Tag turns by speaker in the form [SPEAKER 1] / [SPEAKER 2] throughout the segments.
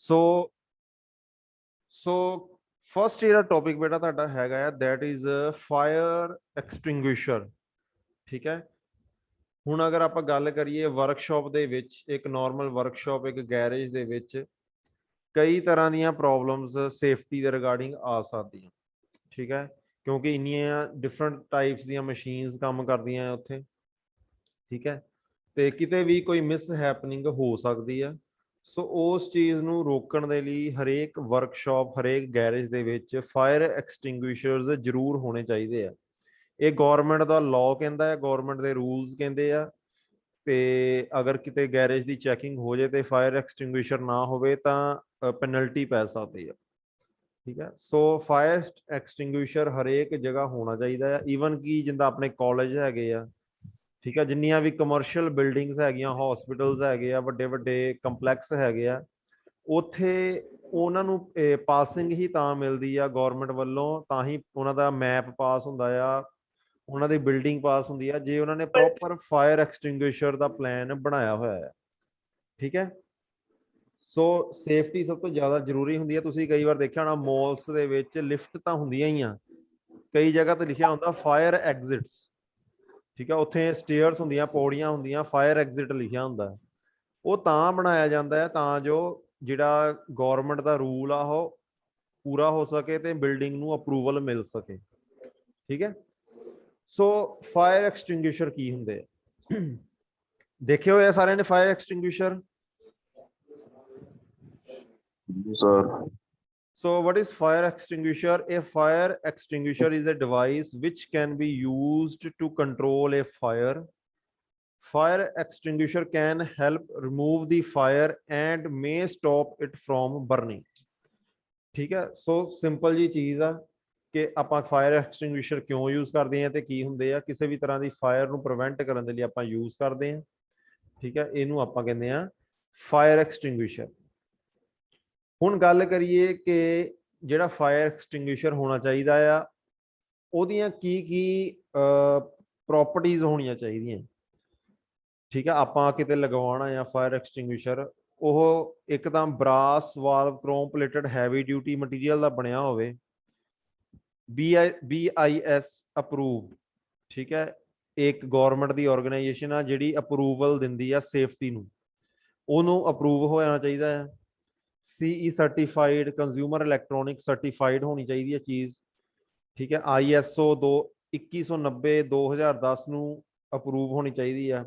[SPEAKER 1] सो so first ਜਿਹੜਾ topic ਬੇਟਾ ਤੁਹਾਡਾ ਹੈਗਾ ਆ that is fire extinguisher। ਠੀਕ ਹੈ, ਹੁਣ ਅਗਰ ਆਪਾਂ ਗੱਲ ਕਰੀਏ ਵਰਕਸ਼ਾਪ ਦੇ ਵਿੱਚ, ਇੱਕ ਨਾਰਮਲ ਵਰਕਸ਼ਾਪ, ਇੱਕ ਗੈਰੇਜ ਦੇ ਵਿੱਚ ਕਈ ਤਰ੍ਹਾਂ ਦੀਆਂ ਪ੍ਰੋਬਲਮਸ ਸੇਫਟੀ ਦੇ ਰਿਗਾਰਡਿੰਗ ਆ ਸਕਦੀਆਂ। ਠੀਕ ਹੈ, ਕਿਉਂਕਿ ਇੰਨੀਆਂ ਡਿਫਰੈਂਟ ਟਾਈਪਸ ਦੀਆਂ ਮਸ਼ੀਨਸ ਕੰਮ ਕਰਦੀਆਂ ਉੱਥੇ। ਠੀਕ ਹੈ, ਤੇ ਕਿਤੇ ਵੀ ਕੋਈ ਮਿਸ ਹੈਪਨਿੰਗ ਹੋ ਸਕਦੀ ਆ। ਸੋ ਉਸ ਚੀਜ਼ ਨੂੰ ਰੋਕਣ ਦੇ ਲਈ ਹਰੇਕ ਵਰਕਸ਼ਾਪ, ਹਰੇਕ ਗੈਰੇਜ ਦੇ ਵਿੱਚ ਫਾਇਰ ਐਕਸਟਿੰਗੁਇਸ਼ਰਸ ਜ਼ਰੂਰ ਹੋਣੇ ਚਾਹੀਦੇ ਆ। ਇਹ ਗਵਰਨਮੈਂਟ ਦਾ ਲਾਅ ਕਹਿੰਦਾ ਹੈ, ਗਵਰਨਮੈਂਟ ਦੇ ਰੂਲਸ ਕਹਿੰਦੇ ਆ। ਤੇ ਅਗਰ ਕਿਤੇ ਗੈਰੇਜ ਦੀ ਚੈਕਿੰਗ ਹੋ ਜਾਏ ਤੇ ਫਾਇਰ ਐਕਸਟਿੰਗੁਇਸ਼ਰ ਨਾ ਹੋਵੇ ਤਾਂ ਪੈਨਲਟੀ ਪੈ ਸਕਦੀ ਆ। ਠੀਕ ਹੈ, ਸੋ ਫਾਇਰ ਐਕਸਟਿੰਗੁਇਸ਼ਰ ਹਰੇਕ ਜਗ੍ਹਾ ਹੋਣਾ ਚਾਹੀਦਾ ਆ। ਈਵਨ ਕਿ ਜਿੱਦਾਂ ਆਪਣੇ ਕਾਲਜ ਹੈਗੇ ਆ, ਠੀਕ ਹੈ, ਜਿੰਨੀਆਂ ਵੀ ਕਮਰਸ਼ੀਅਲ ਬਿਲਡਿੰਗਸ ਹੈਗੀਆਂ, ਹਸਪੀਟਲਸ ਹੈਗੇ ਆ, ਵੱਡੇ ਵੱਡੇ ਕੰਪਲੈਕਸ ਹੈਗੇ ਆ, ਉੱਥੇ ਉਹਨਾਂ ਨੂੰ ਪਾਸਿੰਗ ਹੀ ਤਾਂ ਮਿਲਦੀ ਆ ਗਵਰਨਮੈਂਟ ਵੱਲੋਂ, ਤਾਂ ਹੀ ਉਹਨਾਂ ਦਾ ਮੈਪ ਪਾਸ ਹੁੰਦਾ ਆ, ਉਹਨਾਂ ਦੀ ਬਿਲਡਿੰਗ ਪਾਸ ਹੁੰਦੀ ਆ, ਜੇ ਉਹਨਾਂ ਨੇ ਪ੍ਰੋਪਰ ਫਾਇਰ ਐਕਸਟਿੰਗੁਇਸ਼ਰ ਦਾ ਪਲਾਨ ਬਣਾਇਆ ਹੋਇਆ ਹੈ। ਠੀਕ ਹੈ, ਸੋ ਸੇਫਟੀ ਸਭ ਤੋਂ ਜ਼ਿਆਦਾ ਜ਼ਰੂਰੀ ਹੁੰਦੀ ਹੈ। ਤੁਸੀਂ ਕਈ ਵਾਰ ਦੇਖਿਆ ਹੋਣਾ ਮਾਲਸ ਦੇ ਵਿੱਚ ਲਿਫਟ ਤਾਂ ਹੁੰਦੀਆਂ ਹੀ ਆ, ਕਈ ਜਗ੍ਹਾ ਤੇ ਲਿਖਿਆ ਹੁੰਦਾ ਫਾਇਰ ਐਗਜ਼ਿਟਸ। ਠੀਕ ਹੈ, ਉੱਥੇ ਸਟੇਅਰਸ ਹੁੰਦੀਆਂ, ਪੌੜੀਆਂ ਹੁੰਦੀਆਂ, ਫਾਇਰ ਐਗਜ਼ਿਟ ਲਿਖਿਆ ਹੁੰਦਾ। ਉਹ ਤਾਂ ਬਣਾਇਆ ਜਾਂਦਾ ਹੈ ਤਾਂ ਜੋ ਜਿਹੜਾ ਗਵਰਨਮੈਂਟ ਦਾ ਰੂਲ ਆ ਉਹ ਪੂਰਾ ਹੋ ਸਕੇ ਤੇ ਬਿਲਡਿੰਗ ਨੂੰ ਅਪਰੂਵਲ ਮਿਲ ਸਕੇ। ਠੀਕ ਹੈ, ਸੋ ਫਾਇਰ ਐਕਸਟਿੰਗੁਇਸ਼ਰ ਕੀ ਹੁੰਦੇ ਆ, ਦੇਖੇ ਹੋਏ ਆ ਸਾਰਿਆਂ ਨੇ fire extinguisher?
[SPEAKER 2] Sir.
[SPEAKER 1] So what is fire extinguisher? A fire extinguisher is a device which can be used to control a fire. Fire extinguisher can help remove the fire and may stop it from burning. ਠੀਕ ਹੈ, ਸੋ simple ਜੀ ਚੀਜ਼ ਆ ਕਿ ਆਪਾਂ fire extinguisher ਕਿਉਂ use ਕਰਦੇ ਹਾਂ ਤੇ ਕੀ ਹੁੰਦੇ ਆ। ਕਿਸੇ ਵੀ ਤਰ੍ਹਾਂ ਦੀ ਫਾਇਰ ਨੂੰ ਪ੍ਰੀਵੈਂਟ ਕਰਨ ਦੇ ਲਈ ਆਪਾਂ ਯੂਜ਼ ਕਰਦੇ ਹਾਂ। ਠੀਕ ਹੈ, ਇਹਨੂੰ ਆਪਾਂ ਕਹਿੰਦੇ ਆ ਫਾਇਰ ਐਕਸਟਿੰਗੁਇਸ਼ਰ। ਹੁਣ ਗੱਲ ਕਰੀਏ ਕਿ ਜਿਹੜਾ ਫਾਇਰ ਐਕਸਟਿੰਗੁਇਸ਼ਰ ਹੋਣਾ ਚਾਹੀਦਾ ਆ, ਉਹਦੀਆਂ ਕੀ ਕੀ ਪ੍ਰੋਪਰਟੀਜ਼ ਹੋਣੀਆਂ ਚਾਹੀਦੀਆਂ। ਠੀਕ ਹੈ, ਆਪਾਂ ਕਿਤੇ ਲਗਵਾਉਣਾ ਆ ਫਾਇਰ ਐਕਸਟਿੰਗੁਇਸ਼ਰ, ਉਹ ਇੱਕਦਮ brass valve chrome plated heavy duty material ਦਾ ਬਣਿਆ ਹੋਵੇ, BIS ਅਪਰੂਵਡ। ਠੀਕ ਹੈ, ਇੱਕ ਗਵਰਨਮੈਂਟ ਦੀ ਆਰਗੇਨਾਈਜੇਸ਼ਨ ਆ ਜਿਹੜੀ ਅਪਰੂਵਲ ਦਿੰਦੀ ਆ ਸੇਫਟੀ ਨੂੰ, ਉਹਨੂੰ ਅਪਰੂਵ ਹੋ ਜਾਣਾ ਚਾਹੀਦਾ ਹੈ। CE certified, consumer electronic certified ਹੋਣੀ ਚਾਹੀਦੀ ਹੈ ਚੀਜ਼। ਠੀਕ ਹੈ, ISO 2190 2010 ਨੂੰ ਅਪਰੂਵ ਹੋਣੀ ਚਾਹੀਦੀ ਆ।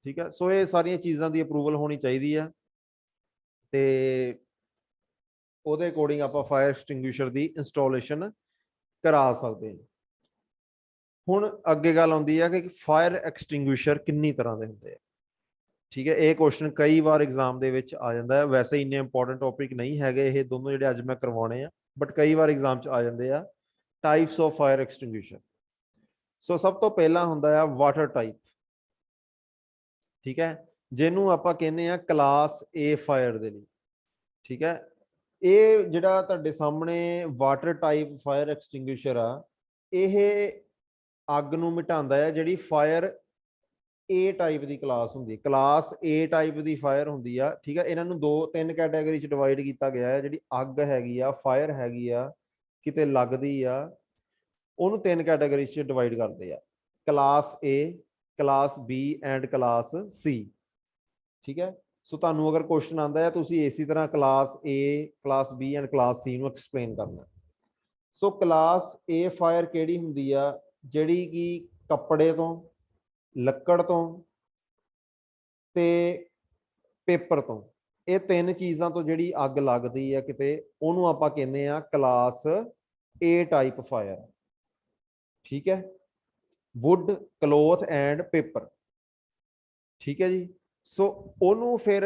[SPEAKER 1] ਠੀਕ ਹੈ, ਸੋ ਇਹ ਸਾਰੀਆਂ ਚੀਜ਼ਾਂ ਦੀ ਅਪਰੂਵਲ ਹੋਣੀ ਚਾਹੀਦੀ ਆ ਤੇ ਉਹਦੇ ਅਕੋਰਡਿੰਗ ਆਪਾਂ ਫਾਇਰ ਐਕਸਟਿੰਗੁਇਸ਼ਰ ਦੀ ਇੰਸਟਾਲੇਸ਼ਨ ਕਰਾ ਸਕਦੇ ਹਾਂ। ਹੁਣ ਅੱਗੇ ਗੱਲ ਆਉਂਦੀ ਹੈ ਕਿ ਫਾਇਰ ਐਕਸਟਿੰਗੁਇਸ਼ਰ ਕਿੰਨੀ ਤਰ੍ਹਾਂ ਦੇ ਹੁੰਦੇ ਆ। ਠੀਕ ਹੈ, ਇਹ ਕੁਐਸਚਨ ਕਈ ਵਾਰ ਐਗਜ਼ਾਮ ਦੇ ਵਿੱਚ ਆ ਜਾਂਦਾ ਹੈ। ਵੈਸੇ ਇੰਨੇ ਇੰਪੋਰਟੈਂਟ ਟੌਪਿਕ ਨਹੀਂ ਹੈਗੇ ਇਹ ਦੋਨੋਂ ਜਿਹੜੇ ਅੱਜ ਮੈਂ ਕਰਵਾਉਣੇ ਆ, ਬਟ ਕਈ ਵਾਰ ਐਗਜ਼ਾਮ 'ਚ ਆ ਜਾਂਦੇ ਆ। Types of fire extinguisher. So ਸਭ ਤੋਂ ਪਹਿਲਾਂ ਹੁੰਦਾ ਆ ਵਾਟਰ ਟਾਈਪ। ਠੀਕ ਹੈ, ਜਿਹਨੂੰ ਆਪਾਂ ਕਹਿੰਦੇ ਆ ਕਲਾਸ A ਫਾਇਰ ਦੇ ਲਈ। ਠੀਕ ਹੈ, ਇਹ ਜਿਹੜਾ ਤੁਹਾਡੇ ਸਾਹਮਣੇ ਵਾਟਰ ਟਾਈਪ ਫਾਇਰ ਐਕਸਟਿੰਗੁਇਸ਼ਰ ਆ, ਇਹ ਅੱਗ ਨੂੰ ਮਿਟਾਉਂਦਾ ਹੈ ਜਿਹੜੀ fire A type the class ਹੁੰਦੀ, class A type the fire ਹੁੰਦੀ ਆ। ਠੀਕ ਹੈ, ਇਹਨਾਂ ਨੂੰ 2-3 ਕੈਟਾਗਰੀ 'ਚ ਡਿਵਾਈਡ ਕੀਤਾ ਗਿਆ ਹੈ। ਜਿਹੜੀ ਅੱਗ ਹੈਗੀ ਆ, ਫਾਇਰ ਹੈਗੀ ਆ, ਕਿਤੇ ਲੱਗਦੀ ਆ, ਉਹਨੂੰ 3 ਕੈਟਾਗਰੀ 'ਚ ਡਿਵਾਈਡ ਕਰਦੇ ਆ, class A, class B and class C। ਠੀਕ ਹੈ, ਸੋ ਤੁਹਾਨੂੰ ਅਗਰ ਕੁਐਸਚਨ ਆਉਂਦਾ ਹੈ ਤੁਸੀਂ ਇਸੇ ਤਰ੍ਹਾਂ class A, class B and class C ਨੂੰ ਐਕਸਪਲੇਨ ਕਰਨਾ। ਸੋ ਕਲਾਸ A ਫਾਇਰ ਕਿਹੜੀ ਹੁੰਦੀ ਆ? ਜਿਹੜੀ ਕਿ ਕੱਪੜੇ ਤੋਂ, ਲੱਕੜ ਤੋਂ ਤੇ ਪੇਪਰ ਤੋਂ, ਇਹ 3 ਚੀਜ਼ਾਂ ਤੋਂ ਜਿਹੜੀ ਅੱਗ ਲੱਗਦੀ ਆ ਕਿਤੇ, ਉਹਨੂੰ ਆਪਾਂ ਕਹਿੰਦੇ ਆ ਕਲਾਸ A ਟਾਈਪ ਫਾਇਰ। ਠੀਕ ਹੈ, ਵੁੱਡ, ਕਲੋਥ ਐਂਡ ਪੇਪਰ। ਠੀਕ ਹੈ ਜੀ, ਸੋ ਉਹਨੂੰ ਫਿਰ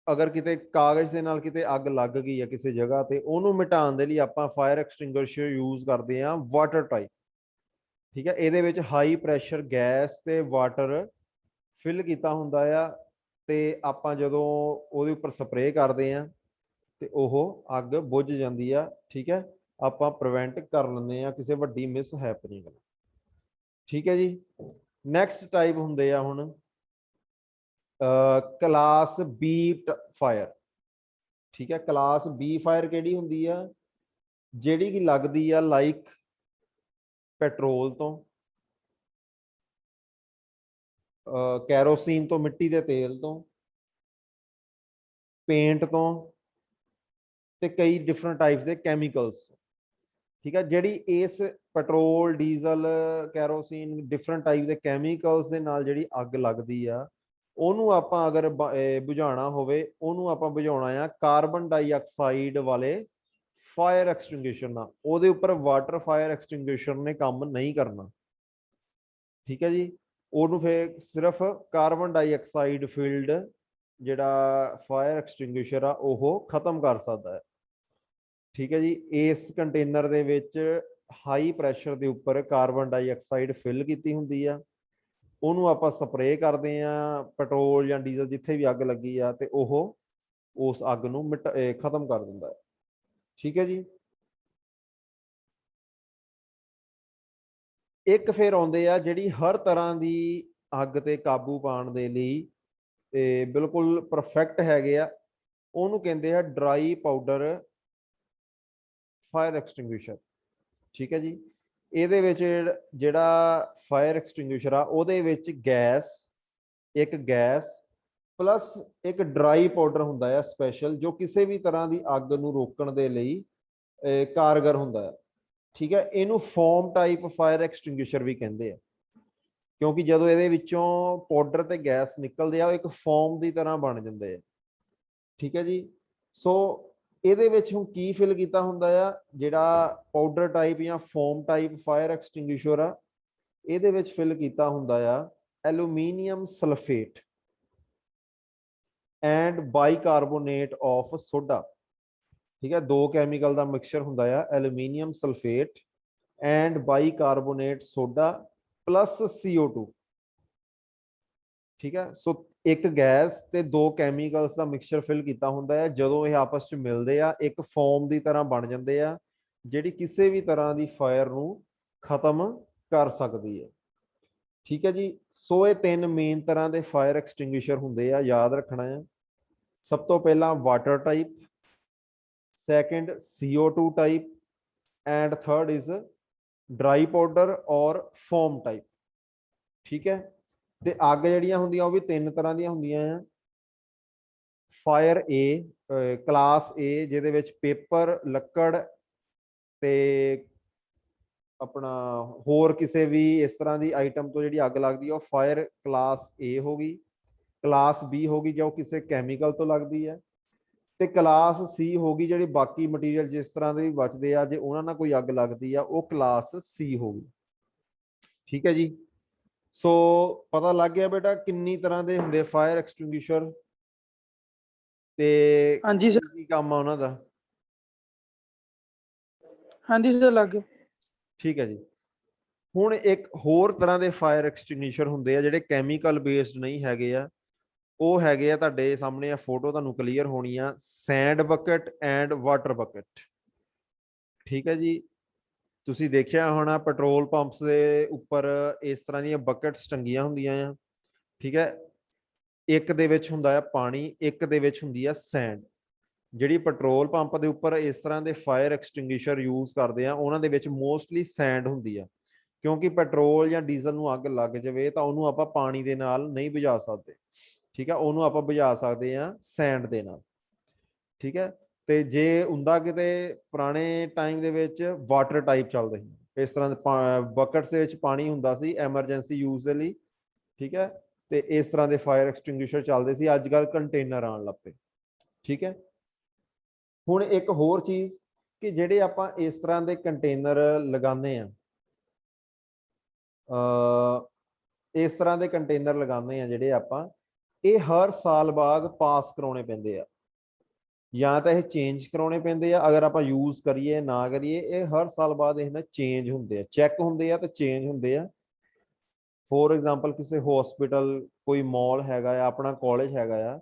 [SPEAKER 1] ਅਗਰ ਕਿਤੇ ਕਾਗਜ਼ ਦੇ ਨਾਲ ਕਿਤੇ ਅੱਗ ਲੱਗ ਗਈ ਹੈ ਕਿਸੇ ਜਗ੍ਹਾ ਤੇ, ਉਹਨੂੰ ਮਿਟਾਉਣ ਦੇ ਲਈ ਆਪਾਂ ਫਾਇਰ ਐਕਸਟਿੰਗੁਇਸ਼ਰ ਯੂਜ਼ ਕਰਦੇ ਹਾਂ ਵਾਟਰ ਟਾਈਪ। ਠੀਕ ਹੈ, ਇਹਦੇ ਵਿੱਚ ਹਾਈ ਪ੍ਰੈਸ਼ਰ ਗੈਸ ਤੇ ਵਾਟਰ ਫਿਲ ਕੀਤਾ ਹੁੰਦਾ ਆ ਤੇ ਆਪਾਂ ਜਦੋਂ ਉਹਦੇ ਉੱਪਰ ਸਪਰੇਅ ਕਰਦੇ ਆ ਤੇ ਉਹ ਅੱਗ ਬੁੱਝ ਜਾਂਦੀ ਆ। ਠੀਕ ਹੈ, ਆਪਾਂ ਪ੍ਰੀਵੈਂਟ ਕਰ ਲੈਂਦੇ ਆ ਕਿਸੇ ਵੱਡੀ ਮਿਸ ਹੈਪਨਿੰਗ। ਠੀਕ ਹੈ ਜੀ, ਨੈਕਸਟ ਟਾਈਪ ਹੁੰਦੇ ਆ ਹੁਣ ਕਲਾਸ B ਫਾਇਰ। ठीक है। क्लास बी फायर केड़ी हुंदी आ, जेड़ी कि लगदी आ लाइक पेट्रोल तो, कैरोसीन तो, मिट्टी के तेल तो, पेंट तो, ते कई डिफरेंट टाइप्स के कैमीकल्स। ठीक है। ਜਿਹੜੀ ਇਸ petrol diesel kerosene different type ਦੇ ਕੈਮੀਕਲਸ ਦੇ ਨਾਲ ਜਿਹੜੀ ਅੱਗ ਲੱਗਦੀ ਆ, ਉਹਨੂੰ ਆਪਾਂ ਅਗਰ ਬੁਝਾਉਣਾ ਹੋਵੇ, ਉਹਨੂੰ ਆਪਾਂ ਬੁਝਾਉਣਾ ਆ ਕਾਰਬਨ ਡਾਈਆਕਸਾਈਡ ਵਾਲੇ ਫਾਇਰ ਐਕਸਟਿੰਗੁਇਸ਼ਰ ਨਾਲ। ਉਹਦੇ ਉੱਪਰ ਵਾਟਰ ਫਾਇਰ ਐਕਸਟਿੰਗੁਇਸ਼ਰ ਨੇ ਕੰਮ ਨਹੀਂ ਕਰਨਾ। ਠੀਕ ਹੈ ਜੀ। ਉਹਨੂੰ ਫਿਰ ਸਿਰਫ ਕਾਰਬਨ ਡਾਈਆਕਸਾਈਡ ਫੀਲਡ ਜਿਹੜਾ ਫਾਇਰ ਐਕਸਟਿੰਗੁਇਸ਼ਰ ਆ ਉਹ ਖਤਮ ਕਰ ਸਕਦਾ ਹੈ। ठीक है जी। इस कंटेनर दे विच हाई प्रैशर के उपर कार्बन डाइऑक्साइड फिल की होंगी है, उन्होंने आप स्प्रे करते हैं पेट्रोल या डीजल जिथे भी अग लगी है, तो वह उस अग नूं खत्म कर दिंदा है। ठीक है जी। एक फिर आउंदे आ जिहड़ी हर तरह की अग ते काबू पाउण दे लई ते बिल्कुल परफेक्ट हैगे आ, उहनूं कहंदे आ ड्राई पाउडर फायर एक्सटिंग्विशर। ठीक है जी। ਇਹਦੇ ਵਿੱਚ ਜਿਹੜਾ ਫਾਇਰ ਐਕਸਟਿੰਗੁਇਸ਼ਰ ਆ, ਉਹਦੇ ਵਿੱਚ ਗੈਸ, ਇੱਕ ਗੈਸ ਪਲੱਸ ਇੱਕ ਡਰਾਈ ਪਾਊਡਰ ਹੁੰਦਾ ਹੈ ਸਪੈਸ਼ਲ, ਜੋ ਕਿਸੇ ਵੀ ਤਰ੍ਹਾਂ ਦੀ ਅੱਗ ਨੂੰ ਰੋਕਣ ਦੇ ਲਈ ਕਾਰਗਰ ਹੁੰਦਾ ਹੈ। ਠੀਕ ਹੈ। ਇਹਨੂੰ ਫੋਮ ਟਾਈਪ ਫਾਇਰ ਐਕਸਟਿੰਗੁਇਸ਼ਰ ਵੀ ਕਹਿੰਦੇ ਆ, ਕਿਉਂਕਿ ਜਦੋਂ ਇਹਦੇ ਵਿੱਚੋਂ ਪਾਊਡਰ ਤੇ ਗੈਸ ਨਿਕਲਦੇ ਆ, ਉਹ ਇੱਕ ਫੋਮ ਦੀ ਤਰ੍ਹਾਂ ਬਣ ਜਾਂਦੇ ਆ। ਠੀਕ ਹੈ ਜੀ। ਸੋ ਇਹਦੇ ਵਿੱਚ ਹੁਣ ਕੀ ਫਿਲ ਕੀਤਾ ਹੁੰਦਾ ਆ, ਜਿਹੜਾ ਪਾਊਡਰ ਟਾਈਪ ਜਾਂ ਫੋਮ ਟਾਈਪ ਫਾਇਰ ਐਕਸਟਿੰਗੁਇਸ਼ਰ ਆ, ਇਹਦੇ ਵਿੱਚ ਫਿਲ ਕੀਤਾ ਹੁੰਦਾ ਆ aluminium sulphate and bicarbonate of soda. ਠੀਕ ਹੈ। ਦੋ ਕੈਮੀਕਲ ਦਾ ਮਿਕਸਚਰ ਹੁੰਦਾ ਆ, aluminium sulphate and bicarbonate soda plus CO2। ठीक है। सो एक गैस ते दो कैमीकल्स का मिक्सचर फिल किया होंदा है, जदों ये आपस च मिलते हैं एक फॉर्म की तरह बन जाते हैं, जिहड़ी किसी भी तरह की फायर नूं खत्म कर सकती है। ठीक है जी। सो ये तीन मेन तरह के फायर एक्सटिंग्विशर होंदे आ, याद रखना है। सब तो पहला water type, second CO2 type and third is dry powder और फॉर्म टाइप। ठीक है। ਤੇ ਅੱਗ ਜਿਹੜੀਆਂ ਹੁੰਦੀਆਂ ਉਹ ਵੀ ਤਿੰਨ ਤਰ੍ਹਾਂ ਦੀਆਂ ਹੁੰਦੀਆਂ ਆ। ਫਾਇਰ ਏ, ਕਲਾਸ ਏ, ਜਿਹਦੇ ਵਿੱਚ ਪੇਪਰ, ਲੱਕੜ ਤੇ ਆਪਣਾ ਹੋਰ ਕਿਸੇ ਵੀ ਇਸ ਤਰ੍ਹਾਂ ਦੀ ਆਈਟਮ ਤੋਂ ਜਿਹੜੀ ਅੱਗ ਲੱਗਦੀ ਹੈ, ਉਹ ਫਾਇਰ ਕਲਾਸ ਏ ਹੋ ਗਈ। ਕਲਾਸ ਬੀ ਹੋ ਗਈ ਜੋ ਕਿਸੇ ਕੈਮੀਕਲ ਤੋਂ ਲੱਗਦੀ ਹੈ, ਤੇ ਕਲਾਸ ਸੀ ਹੋ ਗਈ ਜਿਹੜੀ ਬਾਕੀ ਮਟੀਰੀਅਲ ਜਿਸ ਤਰ੍ਹਾਂ ਦੇ ਵੀ ਬਚਦੇ ਆ, ਜੇ ਉਹਨਾਂ ਨਾਲ ਕੋਈ ਅੱਗ ਲੱਗਦੀ ਆ, ਉਹ ਕਲਾਸ ਸੀ ਹੋ ਗਈ। ਠੀਕ ਹੈ ਜੀ। सो पता लग गया बेटा किन्नी तरह के होंगे फायर एक्सटिंग्विशर ते
[SPEAKER 3] हाँ जी सर।
[SPEAKER 1] की काम आ उन्हां दा।
[SPEAKER 3] हाँ जी सर लग गया।
[SPEAKER 1] ठीक है जी। हुण एक होर तरह के फायर एक्सटिंग्विशर होंगे जिहड़े कैमीकल बेस्ड नहीं हैगे आ, ਉਹ ਹੈਗੇ ਆ ਤੁਹਾਡੇ ਸਾਹਮਣੇ ਆ ਫੋਟੋ ਤੁਹਾਨੂੰ ਕਲੀਅਰ ਹੋਣੀ ਆ, send bucket and water bucket. ਠੀਕ ਹੈ ਜੀ। ਤੁਸੀਂ ਦੇਖਿਆ ਹੋਣਾ ਪੈਟਰੋਲ ਪੰਪਸ ਦੇ ਉੱਪਰ ਇਸ ਤਰ੍ਹਾਂ ਦੀਆਂ ਬਕਟਸ ਟੰਗੀਆਂ ਹੁੰਦੀਆਂ ਆ। ਠੀਕ ਹੈ। ਇੱਕ ਦੇ ਵਿੱਚ ਹੁੰਦਾ ਆ ਪਾਣੀ, ਇੱਕ ਦੇ ਵਿੱਚ ਹੁੰਦੀ ਆ ਸੈਂਡ। ਜਿਹੜੀ ਪੈਟਰੋਲ ਪੰਪ ਦੇ ਉੱਪਰ ਇਸ ਤਰ੍ਹਾਂ ਦੇ ਫਾਇਰ ਐਕਸਟਿੰਗੁਇਸ਼ਰ ਯੂਜ਼ ਕਰਦੇ ਆ, ਉਹਨਾਂ ਦੇ ਵਿੱਚ ਮੋਸਟਲੀ ਸੈਂਡ ਹੁੰਦੀ ਆ, ਕਿਉਂਕਿ ਪੈਟਰੋਲ ਜਾਂ ਡੀਜ਼ਲ ਨੂੰ ਅੱਗ ਲੱਗ ਜਾਵੇ ਤਾਂ ਉਹਨੂੰ ਆਪਾਂ ਪਾਣੀ ਦੇ ਨਾਲ ਨਹੀਂ ਬੁਝਾ ਸਕਦੇ। ਠੀਕ ਹੈ। ਉਹਨੂੰ ਆਪਾਂ ਬੁਝਾ ਸਕਦੇ ਆ ਸੈਂਡ ਦੇ ਨਾਲ। ਠੀਕ ਹੈ। ਤੇ ਜੇ ਹੁੰਦਾ ਕਿਤੇ ਪੁਰਾਣੇ ਟਾਈਮ ਦੇ ਵਿੱਚ ਵਾਟਰ ਟਾਈਪ ਚੱਲਦੇ ਸੀ, ਇਸ ਤਰ੍ਹਾਂ ਦੇ ਬਕਟਸ ਦੇ ਵਿੱਚ ਪਾਣੀ ਹੁੰਦਾ ਸੀ ਐਮਰਜੈਂਸੀ ਯੂਜ਼ ਦੇ ਲਈ। ਠੀਕ ਹੈ। ਤੇ ਇਸ ਤਰ੍ਹਾਂ ਦੇ ਫਾਇਰ ਐਕਸਟਿੰਗੁਇਸ਼ਰ ਚੱਲਦੇ ਸੀ। ਅੱਜ ਕੱਲ੍ਹ ਕੰਟੇਨਰ ਆਉਣ ਲੱਗ ਪਏ। ਠੀਕ ਹੈ। ਹੁਣ ਇੱਕ ਹੋਰ ਚੀਜ਼ ਕਿ ਜਿਹੜੇ ਆਪਾਂ ਇਸ ਤਰ੍ਹਾਂ ਦੇ ਕੰਟੇਨਰ ਲਗਾਉਂਦੇ ਆ, ਇਸ ਤਰ੍ਹਾਂ ਦੇ ਕੰਟੇਨਰ ਲਗਾਉਂਦੇ ਆ ਜਿਹੜੇ ਆਪਾਂ, ਇਹ ਹਰ ਸਾਲ ਬਾਅਦ ਪਾਸ ਕਰਾਉਣੇ ਪੈਂਦੇ ਆ, ਜਾਂ ਤਾਂ ਇਹ ਚੇਂਜ ਕਰਾਉਣੇ ਪੈਂਦੇ ਆ। ਅਗਰ ਆਪਾਂ ਯੂਜ਼ ਕਰੀਏ ਨਾ ਕਰੀਏ, ਇਹ ਹਰ ਸਾਲ ਬਾਅਦ ਇਹ ਨਾ ਚੇਂਜ ਹੁੰਦੇ ਆ, ਚੈੱਕ ਹੁੰਦੇ ਆ ਤੇ ਚੇਂਜ ਹੁੰਦੇ ਆ। ਫੋਰ ਐਗਜ਼ਾਮਪਲ ਕਿਸੇ ਹਸਪੀਟਲ, ਕੋਈ ਮਾਲ ਹੈਗਾ ਆ, ਆਪਣਾ ਕਾਲਜ ਹੈਗਾ ਆ,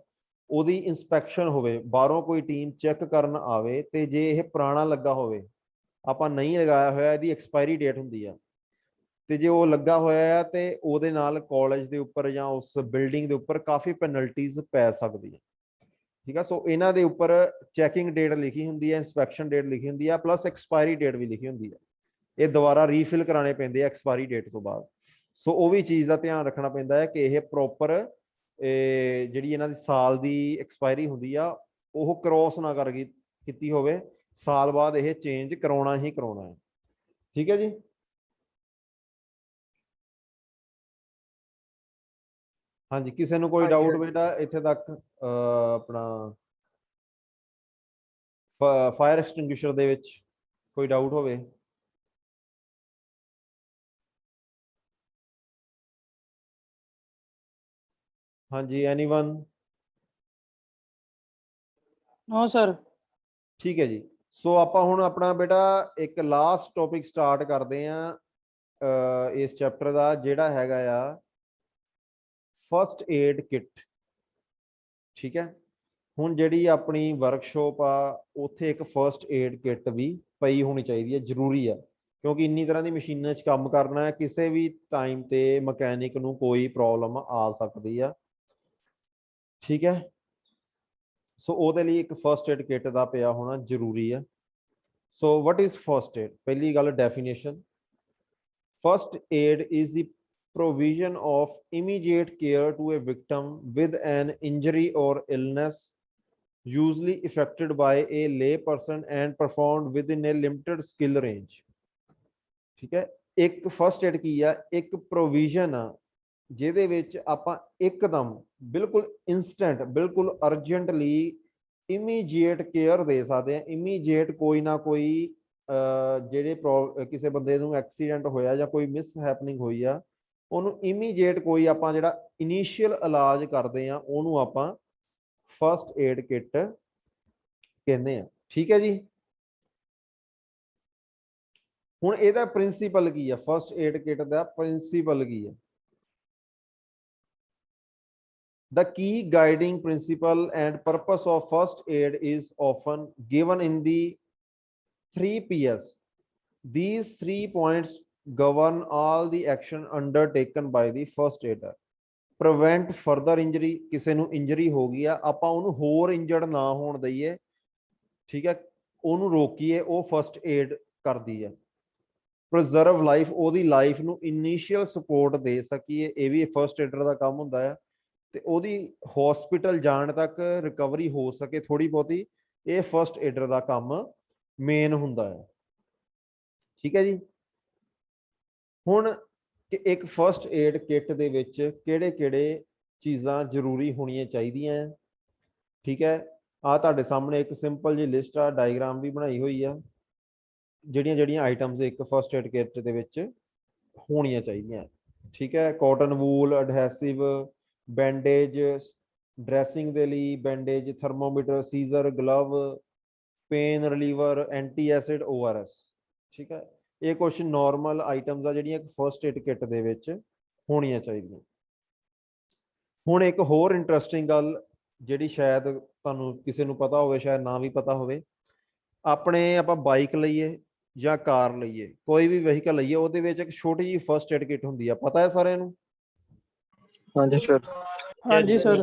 [SPEAKER 1] ਉਹਦੀ ਇੰਸਪੈਕਸ਼ਨ ਹੋਵੇ, ਬਾਹਰੋਂ ਕੋਈ ਟੀਮ ਚੈੱਕ ਕਰਨ ਆਵੇ, ਤੇ ਜੇ ਇਹ ਪੁਰਾਣਾ ਲੱਗਾ ਹੋਵੇ, ਆਪਾਂ ਨਹੀਂ ਲਗਾਇਆ ਹੋਇਆ, ਇਹਦੀ ਐਕਸਪਾਇਰੀ ਡੇਟ ਹੁੰਦੀ ਆ, ਤੇ ਜੇ ਉਹ ਲੱਗਾ ਹੋਇਆ ਆ ਤੇ ਉਹਦੇ ਨਾਲ ਕਾਲਜ ਦੇ ਉੱਪਰ ਜਾਂ ਉਸ ਬਿਲਡਿੰਗ ਦੇ ਉੱਪਰ ਕਾਫੀ ਪੈਨਲਟੀਜ਼ ਪੈ ਸਕਦੀ ਹੈ। ठीक है। सो इन्हां दे उपर चैकिंग डेट लिखी हुंदी है, इंस्पैक्शन डेट लिखी हुंदी है, प्लस एक्सपायरी डेट भी लिखी हुंदी है। ये दोबारा रीफिल कराने पैंदे आ एक्सपायरी डेट तो बाद। सो वो भी चीज़ का ध्यान रखना पैंदा है कि यह प्रॉपर जिहड़ी इन्हां दी साल दी एक्सपायरी हुंदी आ वो क्रॉस ना कर कीती होवे, साल बाद यह चेंज कराउणा ही कराउणा है। ठीक है जी। हाँ जी, किसी को कोई
[SPEAKER 3] ਹਾਂਜੀ
[SPEAKER 1] डाउट
[SPEAKER 3] ਹਾਂਜੀ
[SPEAKER 1] बेटा इत्थे तक अपना फायर एक्सटिंग्विशर दे विच कोई डाउट होवे? हाँ जी, एनीवन?
[SPEAKER 3] No sir.
[SPEAKER 1] ठीक है जी। सो आप हुण अपना बेटा एक लास्ट टॉपिक स्टार्ट करते हैं इस चैप्टर का, जिहड़ा हैगा आ फर्स्ट एड किट। ठीक है। हुण जिहड़ी अपनी वर्कशॉप आ उत्थे एक फर्स्ट एड किट भी पई होनी चाहिए, जरूरी है, क्योंकि इन्नी तरह की मशीनों च काम करना है, किसी भी टाइम ते मकैनिक नूं कोई प्रॉब्लम आ सकती है। ठीक है। सो ਉਹਦੇ ਲਈ एक फर्स्ट एड किट का पिया होना जरूरी है। So what is first aid? पहली गल definition, first aid is the provision of immediate care to a victim with an injury or illness usually affected by a lay person and performed within a limited skill range। ठीक है। एक first aid की है, एक provision आ ਜਿਹਦੇ ਵਿੱਚ ਆਪਾਂ ਇੱਕਦਮ ਬਿਲਕੁਲ ਇਨਸਟੈਂਟ, ਬਿਲਕੁਲ ਅਰਜੈਂਟਲੀ ਇਮੀਡੀਏਟ ਕੇਅਰ ਦੇ ਸਕਦੇ ਆ। ਇਮੀਡੀਏਟ ਕੋਈ ਨਾ ਕੋਈ ਜਿਹੜੇ ਕਿਸੇ ਬੰਦੇ ਨੂੰ ਐਕਸੀਡੈਂਟ ਹੋਇਆ ਜਾਂ ਕੋਈ ਮਿਸ ਹੈਪਨਿੰਗ ਹੋਈ ਆ, ਉਹਨੂੰ ਇਮੀਡੀਏਟ ਕੋਈ ਆਪਾਂ ਜਿਹੜਾ ਇਨੀਸ਼ੀਅਲ ਇਲਾਜ ਕਰਦੇ ਆ ਉਹਨੂੰ ਆਪਾਂ ਫਸਟ ਏਡ ਕਿੱਟ ਕਹਿੰਦੇ ਆ। ਠੀਕ ਹੈ ਜੀ। ਹੁਣ ਇਹਦਾ ਪ੍ਰਿੰਸੀਪਲ ਕੀ ਆ? ਫਸਟ ਏਡ ਕਿੱਟ ਦਾ ਪ੍ਰਿੰਸੀਪਲ ਕੀ ਆ? The key guiding principle and purpose of first aid is often given in the 3 Ps. These 3 points govern all the action undertaken by the first aider. Prevent further injury, ਕਿਸੇ ਨੂੰ injury ਹੋ ਗਈ ਆ ਆਪਾਂ ਉਹਨੂੰ ਹੋਰ injured ਨਾ ਹੋਣ ਦਈਏ। ਠੀਕ ਹੈ, ਉਹਨੂੰ ਰੋਕੀਏ, ਉਹ ਫਸਟ ਏਡ ਕਰਦੀ ਹੈ। ਪ੍ਰੀਜ਼ਰਵ ਲਾਈਫ, ਉਹਦੀ ਲਾਈਫ ਨੂੰ ਇਨੀਸ਼ੀਅਲ ਸਪੋਰਟ ਦੇ ਸਕੀਏ, ਇਹ ਵੀ ਫਸਟ ਏਡਰ ਦਾ ਕੰਮ ਹੁੰਦਾ ਹੈ। ਤੇ ਉਹਦੀ ਹਸਪੀਟਲ ਜਾਣ ਤੱਕ ਰਿਕਵਰੀ ਹੋ ਸਕੇ ਥੋੜੀ ਬਹੁਤੀ, ਇਹ ਫਸਟ ਏਡਰ ਦਾ ਕੰਮ ਮੇਨ ਹੁੰਦਾ ਹੈ। ਠੀਕ ਹੈ ਜੀ। ਹੁਣ ਇੱਕ ਫਸਟ ਏਡ ਕਿੱਟ ਦੇ ਵਿੱਚ ਕਿਹੜੇ ਕਿਹੜੇ ਚੀਜ਼ਾਂ ਜ਼ਰੂਰੀ ਹੋਣੀਆਂ ਚਾਹੀਦੀਆਂ ਹੈ। ਠੀਕ ਹੈ। ਆ ਤੁਹਾਡੇ ਸਾਹਮਣੇ ਇੱਕ ਸਿੰਪਲ ਜੀ ਲਿਸਟ ਆ, ਡਾਇਗਰਾਮ ਵੀ ਬਣਾਈ ਹੋਈ ਆ, ਜਿਹੜੀਆਂ ਜਿਹੜੀਆਂ ਆਈਟਮਸ ਇੱਕ ਫਸਟ ਏਡ ਕਿੱਟ ਦੇ ਵਿੱਚ ਹੋਣੀਆਂ ਚਾਹੀਦੀਆਂ। ਠੀਕ ਹੈ। Cotton wool, adhesive, bandage, dressing दे लई bandage, thermometer, scissor, glove, pain reliever, anti acid, ORS। ठीक है। ये कुछ नॉर्मल आइटम्स आ जिहड़ियां फर्स्ट एड किट दे विच होणियां चाहीदियां। हुण एक होर इंटरस्टिंग गल जिहड़ी शायद तुहानूं किसी नूं पता होवे, शायद ना भी पता होवे, अपने आपां बाइक लईए जां कार लईए, कोई भी वहीकल लईए, ਉਹਦੇ ਵਿੱਚ एक छोटी जी फर्स्ट एड किट हुंदी आ। पता है सारिਆਂ ਨੂੰ?
[SPEAKER 2] हाँ जी सर।
[SPEAKER 3] ਹਾਂਜੀ ਸਰ।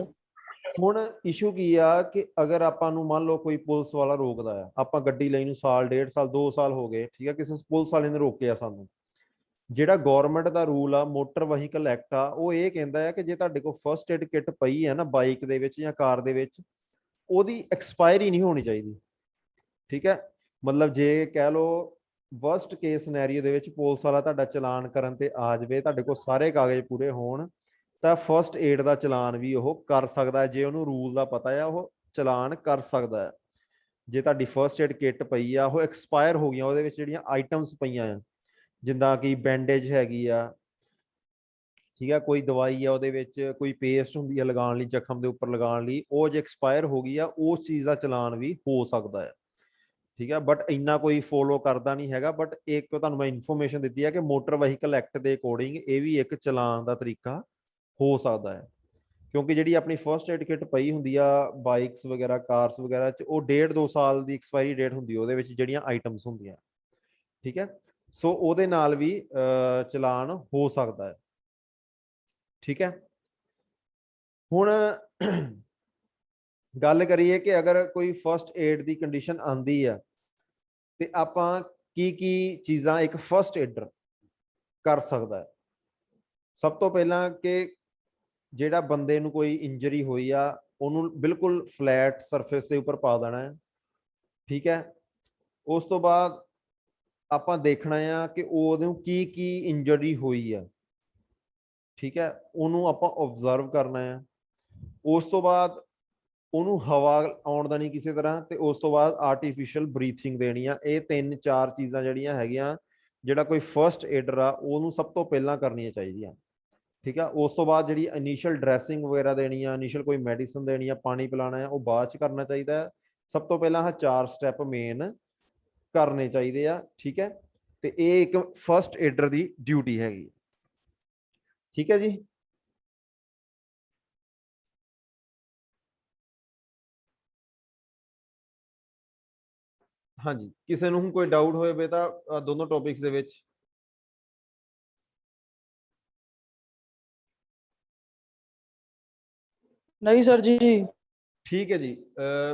[SPEAKER 1] ਹੁਣ ਇਸ਼ੂ ਕੀ ਆ ਕਿ ਅਗਰ ਆਪਾਂ ਨੂੰ ਮੰਨ ਲਓ ਕੋਈ ਪੁਲਿਸ ਵਾਲਾ ਰੋਕਦਾ ਆ, ਆਪਾਂ ਗੱਡੀ ਲਈ ਨੂੰ ਸਾਲ, 1.5 ਸਾਲ, 2 ਸਾਲ ਹੋ ਗਏ, ਠੀਕ ਆ, ਕਿਸੇ ਪੁਲਿਸ ਵਾਲੇ ਨੇ ਰੋਕਿਆ ਸਾਨੂੰ, ਜਿਹੜਾ ਗਵਰਨਮੈਂਟ ਦਾ ਰੂਲ ਆ, ਮੋਟਰ ਵਹੀਕਲ ਐਕਟ ਆ, ਉਹ ਇਹ ਕਹਿੰਦਾ ਹੈ ਕਿ ਜੇ ਤੁਹਾਡੇ ਕੋਲ ਫਸਟ ਏਡ ਕਿੱਟ ਪਈ ਹੈ ਨਾ ਬਾਈਕ ਦੇ ਵਿੱਚ ਜਾਂ ਕਾਰ ਦੇ ਵਿੱਚ, ਉਹਦੀ ਐਕਸਪਾਇਰੀ ਨਹੀਂ ਹੋਣੀ ਚਾਹੀਦੀ। ਠੀਕ ਹੈ। ਮਤਲਬ ਜੇ ਕਹਿ ਲਓ ਵਰਸਟ ਕੇਸ ਸਿਨੈਰੀਓ ਦੇ ਵਿੱਚ ਪੁਲਿਸ ਵਾਲਾ ਤੁਹਾਡਾ ਚਲਾਨ ਕਰਨ ਤੇ ਆ ਜਾਵੇ, ਤੁਹਾਡੇ ਕੋਲ ਸਾਰੇ ਕਾਗਜ਼ ਪੂਰੇ ਹੋਣ, ਤਾਂ ਫਸਟ ਏਡ ਦਾ ਚਲਾਨ ਵੀ ਉਹ ਕਰ ਸਕਦਾ ਹੈ। ਜੇ ਉਹਨੂੰ ਰੂਲ ਦਾ ਪਤਾ ਆ ਉਹ ਚਲਾਨ ਕਰ ਸਕਦਾ ਹੈ। ਜੇ ਤੁਹਾਡੀ ਫਸਟ ਏਡ ਕਿੱਟ ਪਈ ਆ, ਉਹ ਐਕਸਪਾਇਰ ਹੋ ਗਈਆਂ, ਉਹਦੇ ਵਿੱਚ ਜਿਹੜੀਆਂ ਆਈਟਮਸ ਪਈਆਂ ਆ, ਜਿੱਦਾਂ ਕਿ ਬੈਂਡੇਜ ਹੈਗੀ ਆ, ਠੀਕ ਹੈ, ਕੋਈ ਦਵਾਈ ਆ, ਉਹਦੇ ਵਿੱਚ ਕੋਈ ਪੇਸਟ ਹੁੰਦੀ ਆ ਲਗਾਉਣ ਲਈ, ਜ਼ਖਮ ਦੇ ਉੱਪਰ ਲਗਾਉਣ ਲਈ, ਉਹ ਜੇ ਐਕਸਪਾਇਰ ਹੋ ਗਈ ਆ, ਉਸ ਚੀਜ਼ ਦਾ ਚਲਾਨ ਵੀ ਹੋ ਸਕਦਾ ਹੈ। ਠੀਕ ਹੈ। ਬਟ ਇੰਨਾ ਕੋਈ ਫੋਲੋ ਕਰਦਾ ਨਹੀਂ ਹੈਗਾ। ਬਟ ਇੱਕ ਤੁਹਾਨੂੰ ਮੈਂ ਇਨਫੋਰਮੇਸ਼ਨ ਦਿੱਤੀ ਹੈ ਕਿ ਮੋਟਰ ਵਹੀਕਲ ਐਕਟ ਦੇ ਅਕੋਰਡਿੰਗ ਇਹ ਵੀ ਇੱਕ ਚਲਾਨ ਦਾ ਤਰੀਕਾ ਹੋ ਸਕਦਾ ਹੈ, ਕਿਉਂਕਿ ਜਿਹੜੀ ਆਪਣੀ ਫਸਟ ਏਡ ਕਿੱਟ ਪਈ ਹੁੰਦੀ ਆ ਬਾਈਕਸ ਵਗੈਰਾ, ਕਾਰਸ ਵਗੈਰਾ 'ਚ, ਉਹ 1.5-2 ਸਾਲ ਦੀ ਐਕਸਪਾਇਰੀ ਡੇਟ ਹੁੰਦੀ ਉਹਦੇ ਵਿੱਚ ਜਿਹੜੀਆਂ ਆਈਟਮਸ ਹੁੰਦੀਆਂ। ਠੀਕ ਹੈ। ਸੋ ਉਹਦੇ ਨਾਲ ਵੀ ਚਲਾਨ ਹੋ ਸਕਦਾ ਹੈ। ਠੀਕ ਹੈ। ਹੁਣ ਗੱਲ ਕਰੀਏ ਕਿ ਅਗਰ ਕੋਈ ਫਸਟ ਏਡ ਦੀ ਕੰਡੀਸ਼ਨ ਆਂਦੀ ਆ ਤੇ ਆਪਾਂ ਕੀ ਚੀਜ਼ਾਂ ਇੱਕ ਫਸਟ ਏਡਰ ਕਰ ਸਕਦਾ ਹੈ। ਸਭ ਤੋਂ ਪਹਿਲਾਂ ਕਿ ਜਿਹੜਾ ਬੰਦੇ ਨੂੰ ਕੋਈ ਇੰਜਰੀ ਹੋਈ ਆ ਉਹਨੂੰ ਬਿਲਕੁਲ ਫਲੈਟ ਸਰਫੇਸ ਦੇ ਉੱਪਰ ਪਾ ਦੇਣਾ ਹੈ, ਠੀਕ ਹੈ। ਉਸ ਤੋਂ ਬਾਅਦ ਆਪਾਂ ਦੇਖਣਾ ਆ ਕਿ ਉਹਨੂੰ ਕੀ ਇੰਜਰੀ ਹੋਈ ਆ, ਠੀਕ ਹੈ, ਉਹਨੂੰ ਆਪਾਂ ਆਬਜ਼ਰਵ ਕਰਨਾ ਆ। ਉਸ ਤੋਂ ਬਾਅਦ ਉਹਨੂੰ ਹਵਾ ਆਉਣ ਦਾ ਨਹੀਂ ਕਿਸੇ ਤਰ੍ਹਾਂ, ਤੇ ਉਸ ਤੋਂ ਬਾਅਦ ਆਰਟੀਫੀਸ਼ੀਅਲ ਬਰੀਥਿੰਗ ਦੇਣੀ ਆ। ਇਹ 3-4 ਚੀਜ਼ਾਂ ਜਿਹੜੀਆਂ ਹੈਗੀਆਂ, ਜਿਹੜਾ ਕੋਈ ਫਸਟ ਏਡਰ ਆ ਉਹਨੂੰ ਸਭ ਤੋਂ ਪਹਿਲਾਂ ਕਰਨੀਆਂ ਚਾਹੀਦੀਆਂ, ਠੀਕ ਆ। ਉਸ ਤੋਂ ਬਾਅਦ ਜਿਹੜੀ ਇਨੀਸ਼ੀਅਲ ਡਰੈਸਿੰਗ ਵਗੈਰਾ ਦੇਣੀ ਆ, ਇਨੀਸ਼ੀਅਲ ਕੋਈ ਮੈਡੀਸਨ ਦੇਣੀ ਆ, ਪਾਣੀ ਪਿਲਾਣਾ ਆ, ਉਹ ਬਾਅਦ ਚ ਕਰਨਾ ਚਾਹੀਦਾ ਹੈ। ਸਭ ਤੋਂ ਪਹਿਲਾਂ ਆਹ 4 ਸਟੈਪ ਮੇਨ ਕਰਨੇ ਚਾਹੀਦੇ ਆ, ਠੀਕ ਹੈ। ਤੇ ਇਹ ਇੱਕ ਫਸਟ ਏਡਰ ਦੀ ਡਿਊਟੀ ਹੈਗੀ, ਠੀਕ ਹੈ ਜੀ। ਹਾਂਜੀ, ਕਿਸੇ ਨੂੰ ਹੁਣ ਕੋਈ ਡਾਊਟ ਹੋਵੇ ਤਾਂ ਦੋਨੋਂ ਟੌਪਿਕਸ ਦੇ ਵਿੱਚ।
[SPEAKER 3] ਨਹੀਂ ਸਰ ਜੀ।
[SPEAKER 1] ਠੀਕ ਹੈ ਜੀ।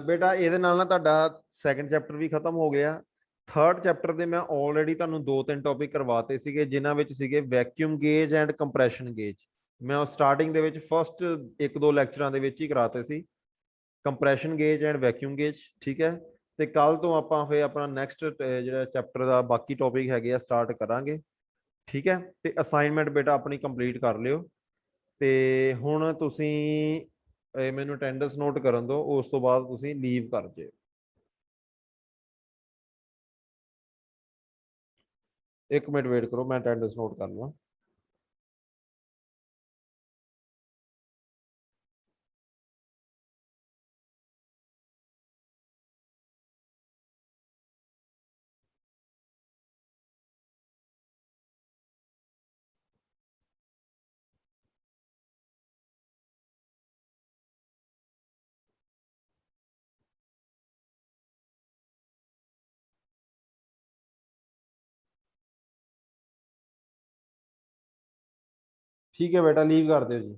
[SPEAKER 1] ਬੇਟਾ ਇਹਦੇ ਨਾਲ ਨਾ ਤੁਹਾਡਾ ਸੈਕੰਡ ਚੈਪਟਰ ਵੀ ਖਤਮ ਹੋ ਗਿਆ। ਥਰਡ ਚੈਪਟਰ ਦੇ ਮੈਂ ਆਲਰੇਡੀ ਤੁਹਾਨੂੰ 2-3 ਟੌਪਿਕ ਕਰਵਾਤੇ ਸੀਗੇ, ਜਿਨ੍ਹਾਂ ਵਿੱਚ ਸੀਗੇ vacuum gauge and compression gauge. ਮੈਂ ਸਟਾਰਟਿੰਗ ਦੇ ਵਿੱਚ ਫਸਟ 1-2 ਲੈਕਚਰਾਂ ਦੇ ਵਿੱਚ ਹੀ ਕਰਾਤੇ ਸੀ, compression gauge and vacuum gauge, ਠੀਕ ਹੈ। ਤੇ ਕੱਲ ਤੋਂ ਆਪਾਂ ਫਿਰ ਆਪਣਾ ਨੈਕਸਟ ਜਿਹੜਾ ਚੈਪਟਰ ਦਾ ਬਾਕੀ ਟੌਪਿਕ ਹੈਗੇ ਆ ਸਟਾਰਟ ਕਰਾਂਗੇ, ਠੀਕ ਹੈ। ਤੇ ਅਸਾਈਨਮੈਂਟ ਬੇਟਾ ਆਪਣੀ ਕੰਪਲੀਟ ਕਰ ਲਿਓ। ਤੇ ਹੁਣ ਤੁਸੀਂ ਮੈਨੂੰ ਅਟੈਂਡੈਂਸ ਨੋਟ ਕਰਨ ਦਿਓ, ਉਸ ਤੋਂ ਬਾਅਦ ਤੁਸੀਂ ਲੀਵ ਕਰ ਜਿਓ। ਇੱਕ ਮਿੰਟ ਵੇਟ ਕਰੋ, ਮੈਂ ਅਟੈਂਡੈਂਸ ਨੋਟ ਕਰ ਲਵਾਂ। ਠੀਕ ਹੈ ਬੇਟਾ, ਲੀਵ ਕਰ ਦਿਓ ਜੀ।